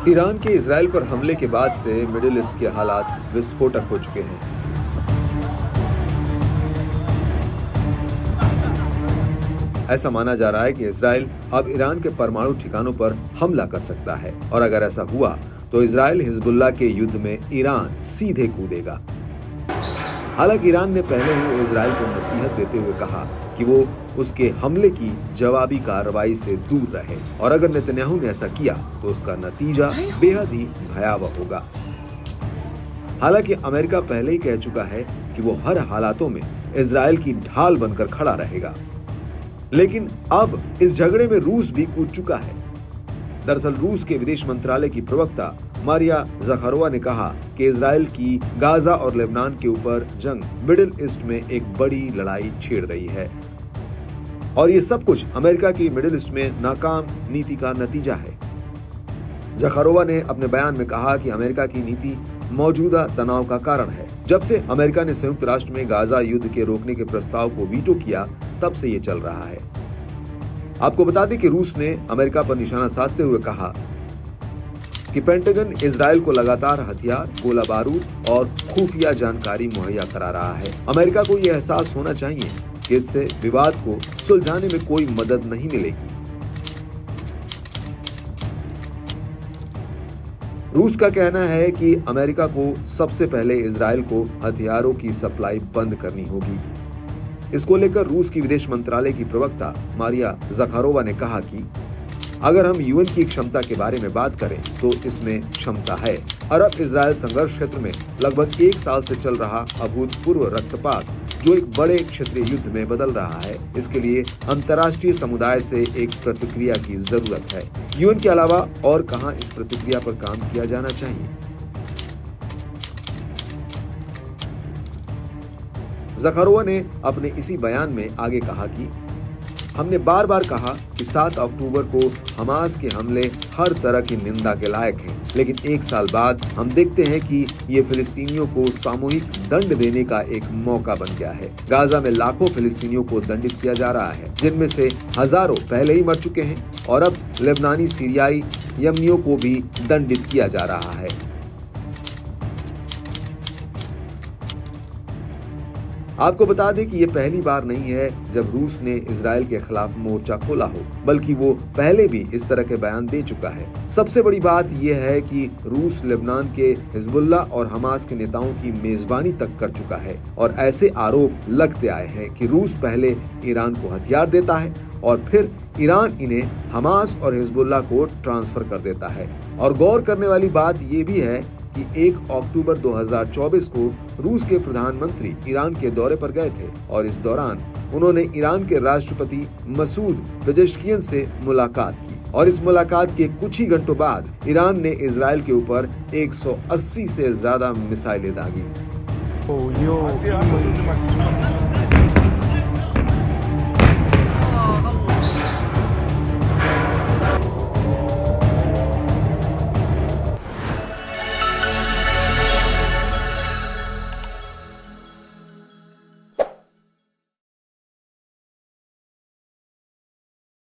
Iran के Israel पर हमले के बाद से मिडिल ईस्ट के हालात विस्फोटक हो चुके हैं। ऐसा माना जा रहा है कि इजराइल अब ईरान के परमाणु ठिकानों पर हमला कर सकता है और अगर ऐसा हुआ तो इजराइल हिजबुल्लाह के युद्ध में ईरान सीधे कूदेगा। हालांकि ईरान ने पहले ही इजराइल को नसीहत देते हुए कहा कि वो उसके हमले की जवाबी कार्रवाई से दूर रहे और अगर नेतन्याहू ने ऐसा किया तो उसका नतीजा बेहद ही भयावह होगा। हालांकि अमेरिका पहले ही कह चुका है कि वो हर हालातों में इजराइल की ढाल बनकर खड़ा रहेगा, लेकिन अब इस झगड़े में रूस भी कूद चुका है। दरअसल रूस के विदेश मंत्रालय की प्रवक्ता मारिया ज़खारोवा ने कहा कि इजराइल की गाजा और लेबनान के ऊपर जंग मिडिल ईस्ट में एक बड़ी लड़ाई छेड़ रही है और ये सब कुछ अमेरिका की मिडिल ईस्ट में नाकाम नीति का नतीजा है। ज़खारोवा ने अपने बयान में कहा कि अमेरिका की नीति मौजूदा तनाव का कारण है। जब से अमेरिका ने संयुक्त राष्ट्र में गाजा युद्ध के रोकने के प्रस्ताव को वीटो किया, तब से ये चल रहा है। आपको बता दें कि रूस ने अमेरिका पर निशाना साधते हुए कहा कि पेंटागन इजराइल को लगातार हथियार, गोला बारूद और खुफिया जानकारी मुहैया करा रहा है। अमेरिका को यह एहसास होना चाहिए कि इससे विवाद को सुलझाने में कोई मदद नहीं मिलेगी। रूस का कहना है कि अमेरिका को सबसे पहले इजराइल को हथियारों की सप्लाई बंद करनी होगी। इसको लेकर रूस की विदेश मंत्रालय की प्रवक्ता मारिया ज़खारोवा ने कहा कि अगर हम यूएन की क्षमता के बारे में बात करें तो इसमें क्षमता है। अरब इजराइल संघर्ष क्षेत्र में लगभग 1 साल से चल रहा अभूतपूर्व रक्तपात जो एक बड़े क्षेत्रीय युद्ध में बदल रहा है, इसके लिए अंतर्राष्ट्रीय समुदाय से एक प्रतिक्रिया की जरूरत है। यूएन के अलावा और कहां इस प्रतिक्रिया पर काम किया जाना चाहिए। ज़खारोवा ने अपने इसी बयान में आगे कहा कि हमने बार बार कहा कि 7 अक्टूबर को हमास के हमले हर तरह की निंदा के लायक हैं, लेकिन 1 साल बाद हम देखते हैं कि ये फिलिस्तीनियों को सामूहिक दंड देने का एक मौका बन गया है। गाजा में लाखों फिलिस्तीनियों को दंडित किया जा रहा है, जिनमें से हजारों पहले ही मर चुके हैं और अब लेबनानी, सीरियाई, यमनियों को भी दंडित किया जा रहा है। आपको बता दें कि ये पहली बार नहीं है जब रूस ने इजराइल के खिलाफ मोर्चा खोला हो, बल्कि वो पहले भी इस तरह के बयान दे चुका है। सबसे बड़ी बात यह है कि रूस लेबनान के हिजबुल्लाह और हमास के नेताओं की मेजबानी तक कर चुका है और ऐसे आरोप लगते आए हैं कि रूस पहले ईरान को हथियार देता है और फिर ईरान इन्हें हमास और हिजबुल्लाह को ट्रांसफर कर देता है। और गौर करने वाली बात ये भी है कि 1 अक्टूबर 2024 को रूस के प्रधानमंत्री ईरान के दौरे पर गए थे और इस दौरान उन्होंने ईरान के राष्ट्रपति मसूद पेजेश्कियन से मुलाकात की और इस मुलाकात के कुछ ही घंटों बाद ईरान ने इजराइल के ऊपर 180 से ज्यादा मिसाइलें दागी।